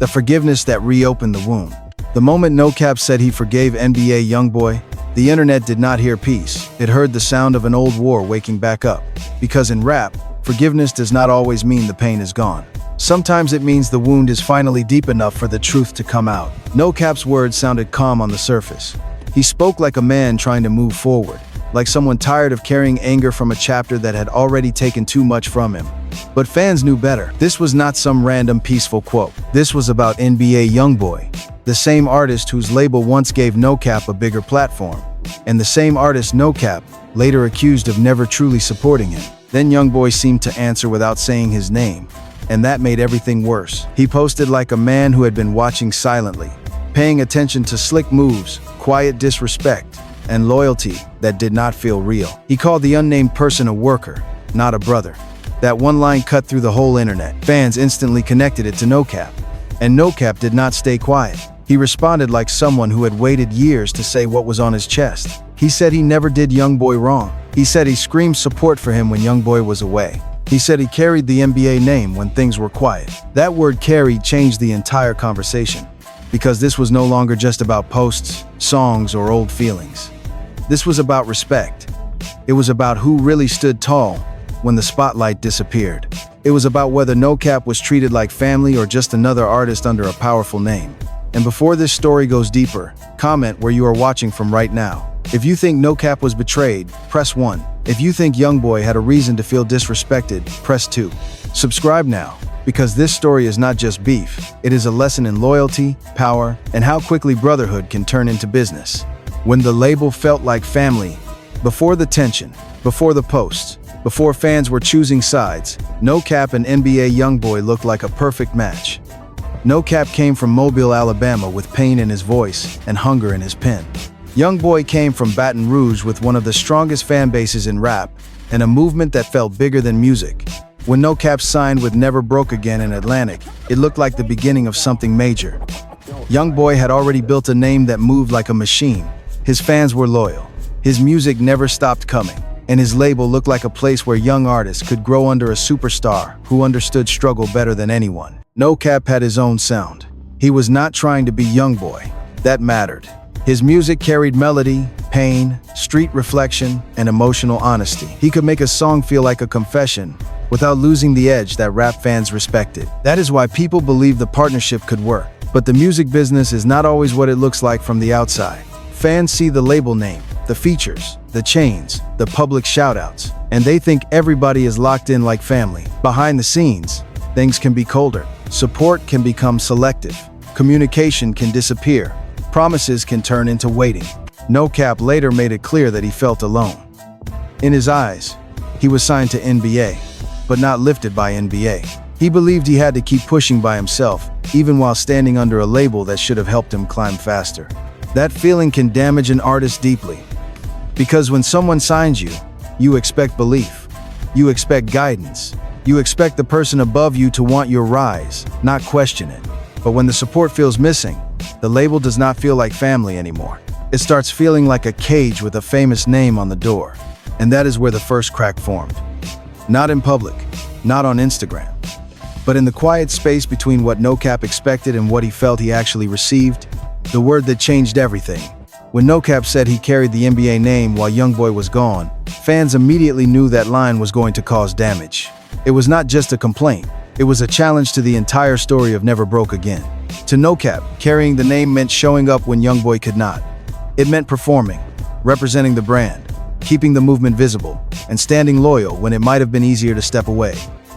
the forgiveness that reopened the wound. The moment NoCap said he forgave NBA YoungBoy, the internet did not hear peace. It heard the sound of an old war waking back up. Because in rap, forgiveness does not always mean the pain is gone. Sometimes it means the wound is finally deep enough for the truth to come out. NoCap's words sounded calm on the surface. He spoke like a man trying to move forward, like someone tired of carrying anger from a chapter that had already taken too much from him. But fans knew better. This was not some random peaceful quote. This was about NBA YoungBoy, the same artist whose label once gave NoCap a bigger platform, and the same artist NoCap later accused of never truly supporting him. Then YoungBoy seemed to answer without saying his name, and that made everything worse. He posted like a man who had been watching silently, paying attention to slick moves, quiet disrespect, and loyalty that did not feel real. He called the unnamed person a worker, not a brother. That one line cut through the whole internet. Fans instantly connected it to NoCap. And NoCap did not stay quiet. He responded like someone who had waited years to say what was on his chest. He said he never did YoungBoy wrong. He said he screamed support for him when YoungBoy was away. He said he carried the NBA name when things were quiet. That word carried changed the entire conversation. Because this was no longer just about posts, songs, or old feelings. This was about respect. It was about who really stood tall when the spotlight disappeared. It was about whether NoCap was treated like family or just another artist under a powerful name. And before this story goes deeper, comment where you are watching from right now. If you think NoCap was betrayed, press 1. If you think YoungBoy had a reason to feel disrespected, press 2. Subscribe now, because this story is not just beef. It is a lesson in loyalty, power, and how quickly brotherhood can turn into business. When the label felt like family, before the tension, before the posts, before fans were choosing sides, NoCap and NBA YoungBoy looked like a perfect match. NoCap came from Mobile, Alabama with pain in his voice and hunger in his pen. YoungBoy came from Baton Rouge with one of the strongest fan bases in rap and a movement that felt bigger than music. When NoCap signed with Never Broke Again in Atlantic, it looked like the beginning of something major. YoungBoy had already built a name that moved like a machine. His fans were loyal. His music never stopped coming. And his label looked like a place where young artists could grow under a superstar who understood struggle better than anyone. NoCap had his own sound. He was not trying to be YoungBoy. That mattered. His music carried melody, pain, street reflection, and emotional honesty. He could make a song feel like a confession without losing the edge that rap fans respected. That is why people believe the partnership could work. But the music business is not always what it looks like from the outside. Fans see the label name, the features, the chains, the public shoutouts, and they think everybody is locked in like family. Behind the scenes, things can be colder. Support can become selective. Communication can disappear. Promises can turn into waiting. NoCap later made it clear that he felt alone. In his eyes, he was signed to NBA, but not lifted by NBA. He believed he had to keep pushing by himself, even while standing under a label that should have helped him climb faster. That feeling can damage an artist deeply. Because when someone signs you, you expect belief. You expect guidance. You expect the person above you to want your rise, not question it. But when the support feels missing, the label does not feel like family anymore. It starts feeling like a cage with a famous name on the door. And that is where the first crack formed. Not in public, not on Instagram, but in the quiet space between what NoCap expected and what he felt he actually received. The word that changed everything. When NoCap said he carried the NBA name while YoungBoy was gone, fans immediately knew that line was going to cause damage. It was not just a complaint, it was a challenge to the entire story of Never Broke Again. To NoCap, carrying the name meant showing up when YoungBoy could not. It meant performing, representing the brand, keeping the movement visible, and standing loyal when it might have been easier to step away.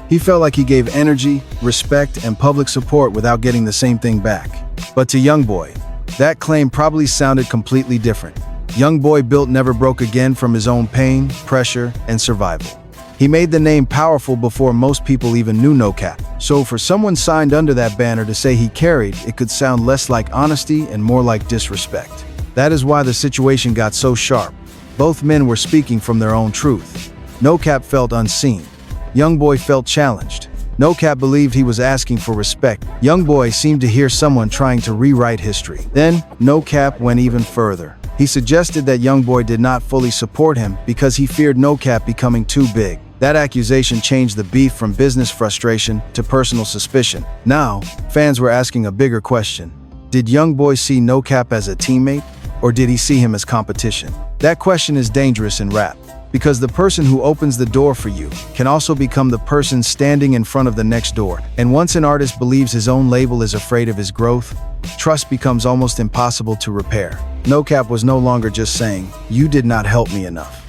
He felt like he gave energy, respect, and public support without getting the same thing back. But to YoungBoy, that claim probably sounded completely different. YoungBoy built Never Broke Again from his own pain, pressure, and survival. He made the name powerful before most people even knew NoCap. So for someone signed under that banner to say he carried, it could sound less like honesty and more like disrespect. That is why the situation got so sharp. Both men were speaking from their own truth. NoCap felt unseen. YoungBoy felt challenged. NoCap believed he was asking for respect. YoungBoy seemed to hear someone trying to rewrite history. Then, NoCap went even further. He suggested that YoungBoy did not fully support him because he feared NoCap becoming too big. That accusation changed the beef from business frustration to personal suspicion. Now, fans were asking a bigger question. Did YoungBoy see NoCap as a teammate, or did he see him as competition? That question is dangerous in rap, because the person who opens the door for you can also become the person standing in front of the next door. And once an artist believes his own label is afraid of his growth, trust becomes almost impossible to repair. NoCap was no longer just saying, "You did not help me enough."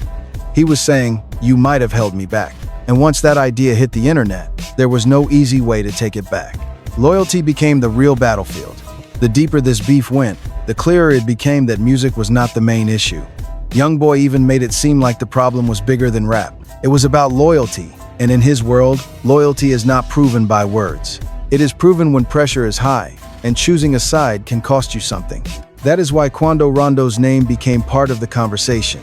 He was saying, "You might have held me back." And once that idea hit the internet, there was no easy way to take it back. Loyalty became the real battlefield. The deeper this beef went, the clearer it became that music was not the main issue. YoungBoy even made it seem like the problem was bigger than rap. It was about loyalty, and in his world, loyalty is not proven by words. It is proven when pressure is high, and choosing a side can cost you something. That is why Quando Rondo's name became part of the conversation.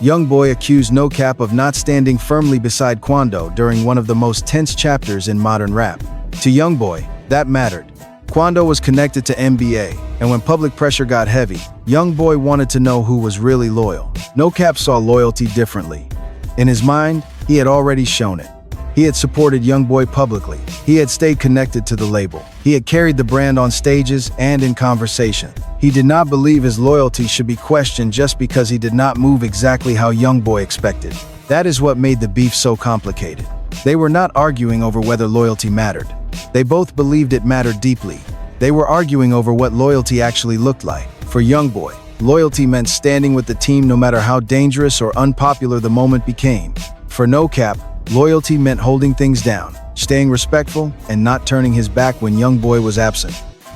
YoungBoy accused NoCap of not standing firmly beside Quando during one of the most tense chapters in modern rap. To YoungBoy, that mattered. Quando was connected to NBA, and when public pressure got heavy, YoungBoy wanted to know who was really loyal. NoCap saw loyalty differently. In his mind, he had already shown it. He had supported YoungBoy publicly. He had stayed connected to the label. He had carried the brand on stages and in conversation. He did not believe his loyalty should be questioned just because he did not move exactly how YoungBoy expected. That is what made the beef so complicated. They were not arguing over whether loyalty mattered. They both believed it mattered deeply. They were arguing over what loyalty actually looked like. For YoungBoy, loyalty meant standing with the team no matter how dangerous or unpopular the moment became. For NoCap, loyalty meant holding things down, staying respectful, and not turning his back when YoungBoy was absent.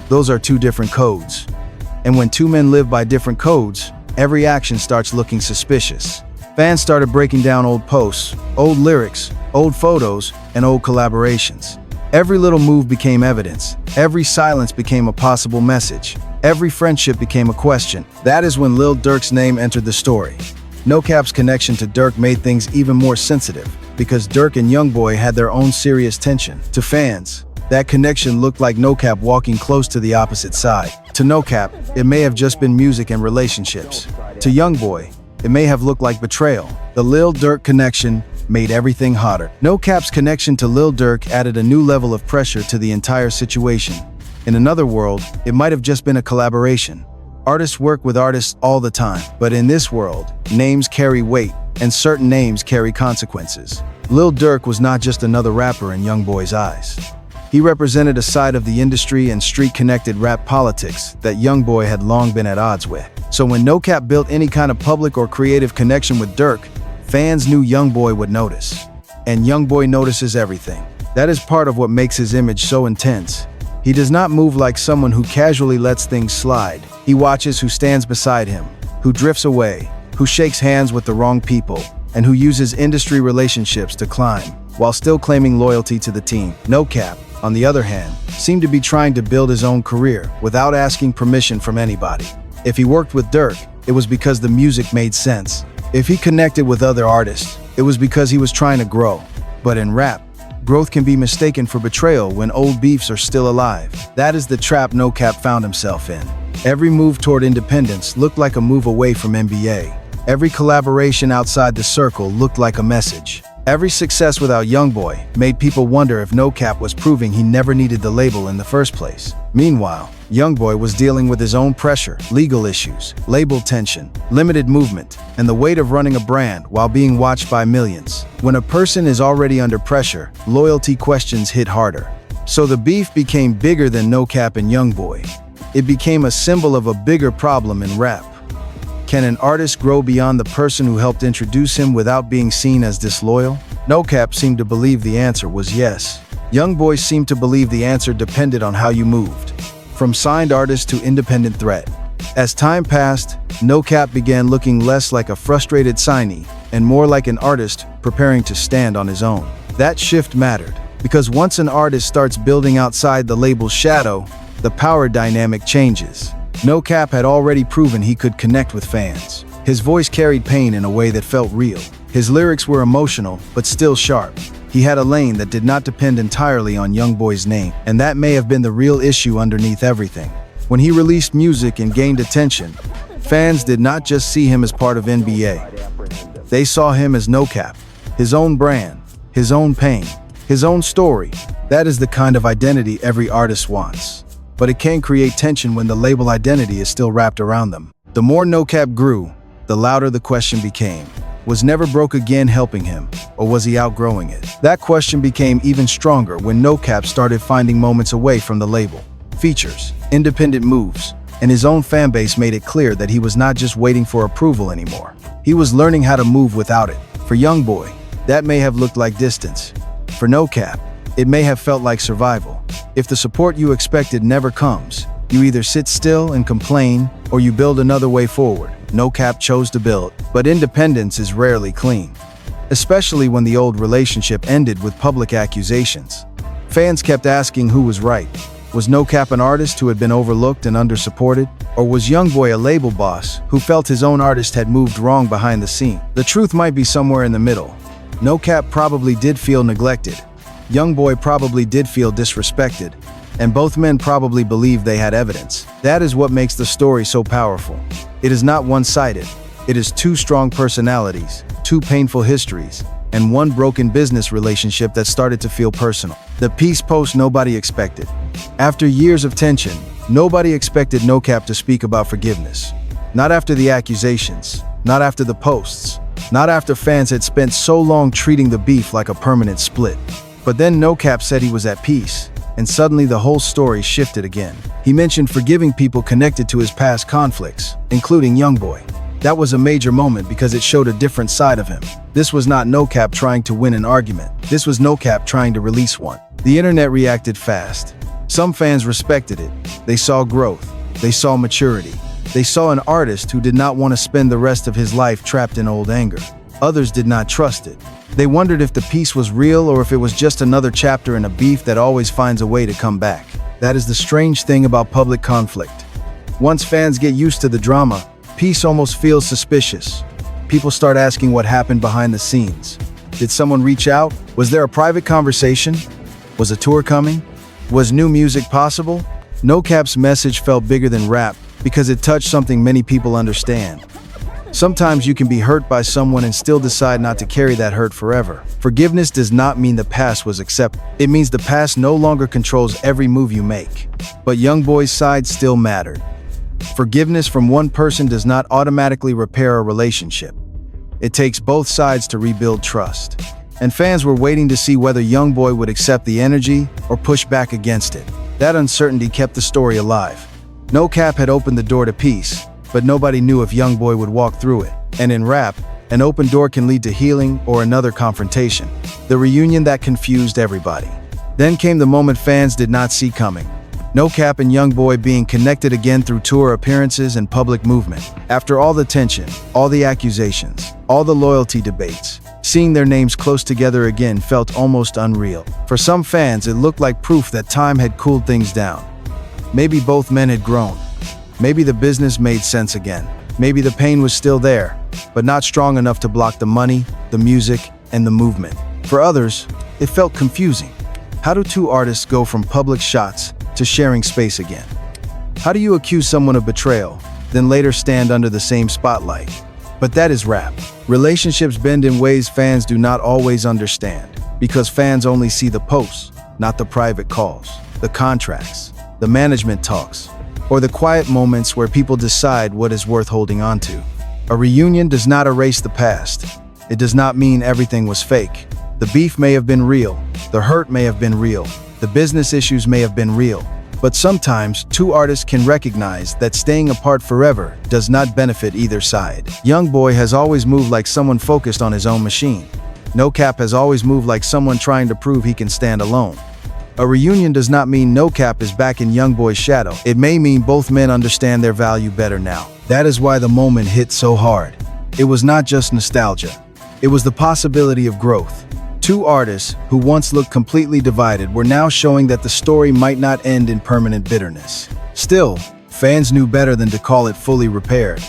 Those are two different codes. And when two men live by different codes, every action starts looking suspicious. Fans started breaking down old posts, old lyrics, old photos, and old collaborations. Every little move became evidence. Every silence became a possible message. Every friendship became a question. That is when Lil Durk's name entered the story. NoCap's connection to Durk made things even more sensitive, because Durk and YoungBoy had their own serious tension. To fans, that connection looked like NoCap walking close to the opposite side. To NoCap, it may have just been music and relationships. To YoungBoy, it may have looked like betrayal. The Lil Durk connection made everything hotter. NoCap's connection to Lil Durk added a new level of pressure to the entire situation. In another world, it might have just been a collaboration. Artists work with artists all the time, but in this world, names carry weight, and certain names carry consequences. Lil Durk was not just another rapper in YoungBoy's eyes. He represented a side of the industry and street-connected rap politics that YoungBoy had long been at odds with. So when NoCap built any kind of public or creative connection with Durk, fans knew YoungBoy would notice. And YoungBoy notices everything. That is part of what makes his image so intense. He does not move like someone who casually lets things slide. He watches who stands beside him, who drifts away, who shakes hands with the wrong people, and who uses industry relationships to climb, while still claiming loyalty to the team. NoCap, on the other hand, seemed to be trying to build his own career without asking permission from anybody. If he worked with Durk, it was because the music made sense. If he connected with other artists, it was because he was trying to grow. But in rap, growth can be mistaken for betrayal when old beefs are still alive. That is the trap NoCap found himself in. Every move toward independence looked like a move away from NBA. Every collaboration outside the circle looked like a message. Every success without YoungBoy made people wonder if NoCap was proving he never needed the label in the first place. Meanwhile, YoungBoy was dealing with his own pressure, legal issues, label tension, limited movement, and the weight of running a brand while being watched by millions. When a person is already under pressure, loyalty questions hit harder. So the beef became bigger than NoCap and YoungBoy. It became a symbol of a bigger problem in rap. Can an artist grow beyond the person who helped introduce him without being seen as disloyal? NoCap seemed to believe the answer was yes. YoungBoy seemed to believe the answer depended on how you moved. From signed artist to independent threat. As time passed, NoCap began looking less like a frustrated signee and more like an artist preparing to stand on his own. That shift mattered, because once an artist starts building outside the label's shadow, the power dynamic changes. NoCap had already proven he could connect with fans. His voice carried pain in a way that felt real. His lyrics were emotional, but still sharp. He had a lane that did not depend entirely on YoungBoy's name, and that may have been the real issue underneath everything. When he released music and gained attention, fans did not just see him as part of NBA. They saw him as NoCap, his own brand, his own pain, his own story. That is the kind of identity every artist wants. But it can create tension when the label identity is still wrapped around them. The more NoCap grew, the louder the question became. Was Never Broke Again helping him, or was he outgrowing it? That question became even stronger when NoCap started finding moments away from the label. Features, independent moves, and his own fanbase made it clear that he was not just waiting for approval anymore. He was learning how to move without it. For YoungBoy, that may have looked like distance. For NoCap, it may have felt like survival. If the support you expected never comes, you either sit still and complain, or you build another way forward. NoCap chose to build, but independence is rarely clean, especially when the old relationship ended with public accusations. Fans kept asking who was right. Was NoCap an artist who had been overlooked and under-supported? Or was YoungBoy a label boss who felt his own artist had moved wrong behind the scene? The truth might be somewhere in the middle. NoCap probably did feel neglected. YoungBoy probably did feel disrespected. And both men probably believed they had evidence. That is what makes the story so powerful. It is not one-sided. It is two strong personalities, two painful histories, and one broken business relationship that started to feel personal. The peace post nobody expected. After years of tension, nobody expected NoCap to speak about forgiveness. Not after the accusations, not after the posts, not after fans had spent so long treating the beef like a permanent split. But then NoCap said he was at peace. And suddenly the whole story shifted again. He mentioned forgiving people connected to his past conflicts, including YoungBoy. That was a major moment because it showed a different side of him. This was not NoCap trying to win an argument. This was NoCap trying to release one. The internet reacted fast. Some fans respected it. They saw growth. They saw maturity. They saw an artist who did not want to spend the rest of his life trapped in old anger. Others did not trust it. They wondered if the peace was real or if it was just another chapter in a beef that always finds a way to come back. That is the strange thing about public conflict. Once fans get used to the drama, peace almost feels suspicious. People start asking what happened behind the scenes. Did someone reach out? Was there a private conversation? Was a tour coming? Was new music possible? NoCap's message felt bigger than rap because it touched something many people understand. Sometimes you can be hurt by someone and still decide not to carry that hurt forever. Forgiveness does not mean the past was accepted. It means the past no longer controls every move you make. But YoungBoy's side still mattered. Forgiveness from one person does not automatically repair a relationship. It takes both sides to rebuild trust. And fans were waiting to see whether YoungBoy would accept the energy or push back against it. That uncertainty kept the story alive. NoCap had opened the door to peace, but nobody knew if YoungBoy would walk through it. And in rap, an open door can lead to healing or another confrontation. The reunion that confused everybody. Then came the moment fans did not see coming. NoCap and YoungBoy being connected again through tour appearances and public movement. After all the tension, all the accusations, all the loyalty debates, seeing their names close together again felt almost unreal. For some fans, it looked like proof that time had cooled things down. Maybe both men had grown. Maybe the business made sense again. Maybe the pain was still there, but not strong enough to block the money, the music, and the movement. For others, it felt confusing. How do two artists go from public shots to sharing space again? How do you accuse someone of betrayal, then later stand under the same spotlight? But that is rap. Relationships bend in ways fans do not always understand, because fans only see the posts, not the private calls, the contracts, the management talks, or the quiet moments where people decide what is worth holding on to. A reunion does not erase the past. It does not mean everything was fake. The beef may have been real, the hurt may have been real, the business issues may have been real. But sometimes, two artists can recognize that staying apart forever does not benefit either side. YoungBoy has always moved like someone focused on his own machine. NoCap has always moved like someone trying to prove he can stand alone. A reunion does not mean NoCap is back in YoungBoy's shadow. It may mean both men understand their value better now. That is why the moment hit so hard. It was not just nostalgia. It was the possibility of growth. Two artists, who once looked completely divided, were now showing that the story might not end in permanent bitterness. Still, fans knew better than to call it fully repaired.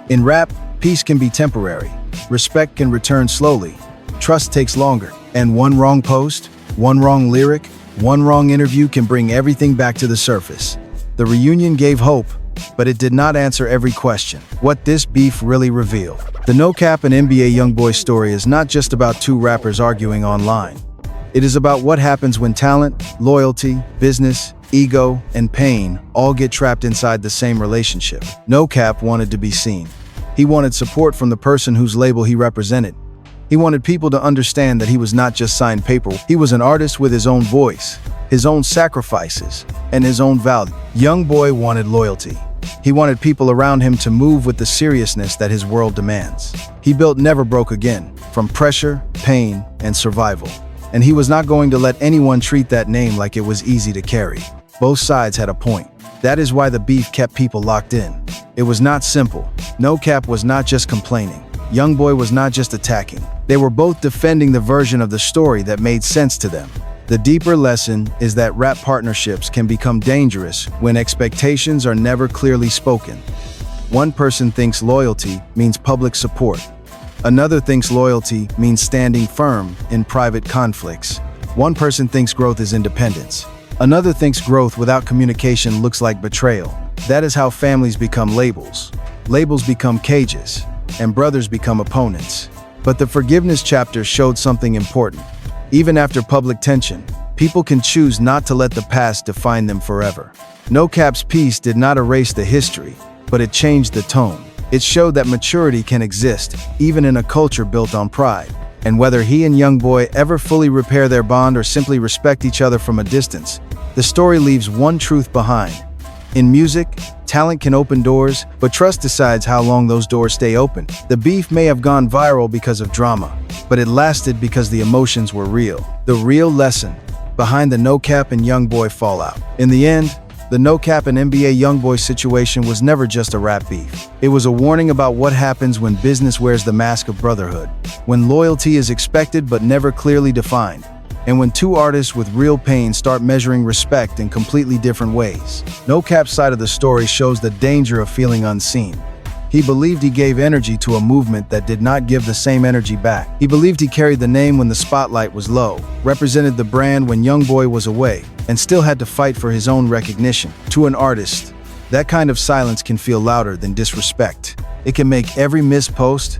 In rap, peace can be temporary. Respect can return slowly. Trust takes longer. And one wrong post, one wrong lyric, one wrong interview can bring everything back to the surface. The reunion gave hope, but it did not answer every question. What this beef really revealed. The NoCap and NBA YoungBoy story is not just about two rappers arguing online. It is about what happens when talent, loyalty, business, ego, and pain all get trapped inside the same relationship. NoCap wanted to be seen. He wanted support from the person whose label he represented. He wanted people to understand that he was not just signed paper. He was an artist with his own voice, his own sacrifices, and his own value. YoungBoy wanted loyalty. He wanted people around him to move with the seriousness that his world demands. He built Never Broke Again, from pressure, pain, and survival. And he was not going to let anyone treat that name like it was easy to carry. Both sides had a point. That is why the beef kept people locked in. It was not simple. NoCap was not just complaining. YoungBoy was not just attacking. They were both defending the version of the story that made sense to them. The deeper lesson is that rap partnerships can become dangerous when expectations are never clearly spoken. One person thinks loyalty means public support. Another thinks loyalty means standing firm in private conflicts. One person thinks growth is independence. Another thinks growth without communication looks like betrayal. That is how families become labels. Labels become cages, and brothers become opponents. But the forgiveness chapter showed something important. Even after public tension, people can choose not to let the past define them forever. NoCap's piece did not erase the history, but it changed the tone. It showed that maturity can exist, even in a culture built on pride. And whether he and YoungBoy ever fully repair their bond or simply respect each other from a distance, the story leaves one truth behind. In music, talent can open doors, but trust decides how long those doors stay open. The beef may have gone viral because of drama, but it lasted because the emotions were real. The real lesson behind the NoCap and YoungBoy fallout. In the end, the NoCap and NBA YoungBoy situation was never just a rap beef. It was a warning about what happens when business wears the mask of brotherhood, when loyalty is expected but never clearly defined, and when two artists with real pain start measuring respect in completely different ways. NoCap's side of the story shows the danger of feeling unseen. He believed he gave energy to a movement that did not give the same energy back. He believed he carried the name when the spotlight was low, represented the brand when YoungBoy was away, and still had to fight for his own recognition. To an artist, that kind of silence can feel louder than disrespect. It can make every missed post,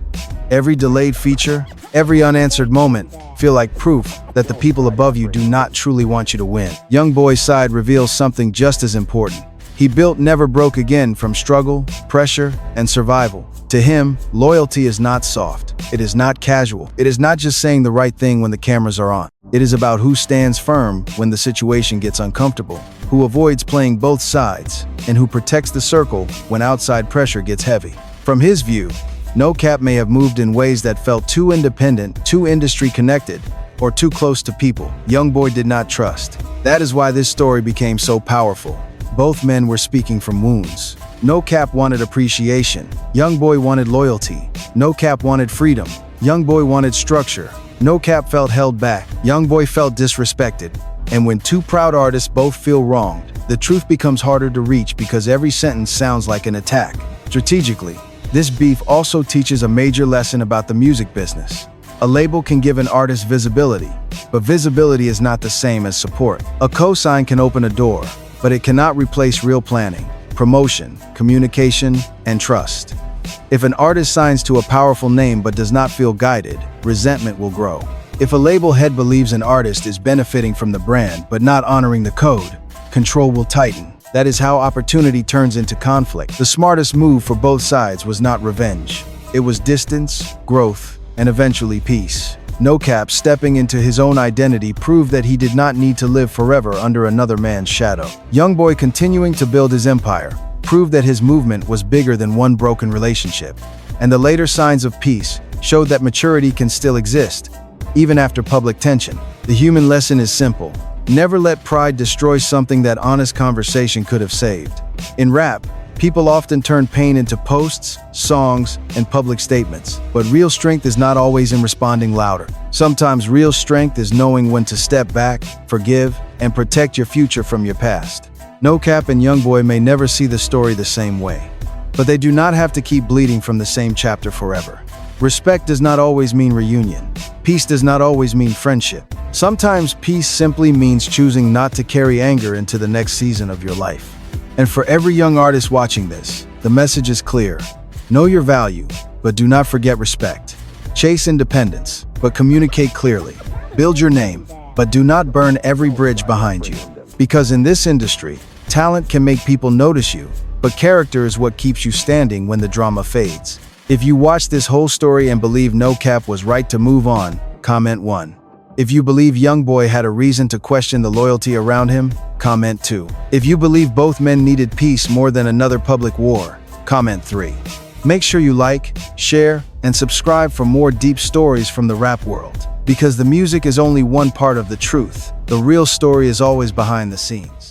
every delayed feature, every unanswered moment feel like proof that the people above you do not truly want you to win. YoungBoy's side reveals something just as important. He built Never Broke Again from struggle, pressure, and survival. To him, loyalty is not soft. It is not casual. It is not just saying the right thing when the cameras are on. It is about who stands firm when the situation gets uncomfortable, who avoids playing both sides, and who protects the circle when outside pressure gets heavy. From his view, NoCap may have moved in ways that felt too independent, too industry-connected, or too close to people YoungBoy did not trust. That is why this story became so powerful. Both men were speaking from wounds. NoCap wanted appreciation. YoungBoy wanted loyalty. NoCap wanted freedom. YoungBoy wanted structure. NoCap felt held back. YoungBoy felt disrespected. And when two proud artists both feel wronged, the truth becomes harder to reach because every sentence sounds like an attack. Strategically, this beef also teaches a major lesson about the music business. A label can give an artist visibility, but visibility is not the same as support. A cosign can open a door, but it cannot replace real planning, promotion, communication, and trust. If an artist signs to a powerful name but does not feel guided, resentment will grow. If a label head believes an artist is benefiting from the brand but not honoring the code, control will tighten. That is how opportunity turns into conflict. The smartest move for both sides was not revenge. It was distance, growth, and eventually peace. NoCap, stepping into his own identity, proved that he did not need to live forever under another man's shadow. YoungBoy, continuing to build his empire, proved that his movement was bigger than one broken relationship. And the later signs of peace showed that maturity can still exist, even after public tension. The human lesson is simple. Never let pride destroy something that honest conversation could have saved. In rap, people often turn pain into posts, songs, and public statements. But real strength is not always in responding louder. Sometimes real strength is knowing when to step back, forgive, and protect your future from your past. NoCap and YoungBoy may never see the story the same way, but they do not have to keep bleeding from the same chapter forever. Respect does not always mean reunion. Peace does not always mean friendship. Sometimes peace simply means choosing not to carry anger into the next season of your life. And for every young artist watching this, the message is clear. Know your value, but do not forget respect. Chase independence, but communicate clearly. Build your name, but do not burn every bridge behind you. Because in this industry, talent can make people notice you, but character is what keeps you standing when the drama fades. If you watched this whole story and believe NoCap was right to move on, comment 1. If you believe YoungBoy had a reason to question the loyalty around him, comment 2. If you believe both men needed peace more than another public war, comment 3. Make sure you like, share, and subscribe for more deep stories from the rap world. Because the music is only one part of the truth. The real story is always behind the scenes.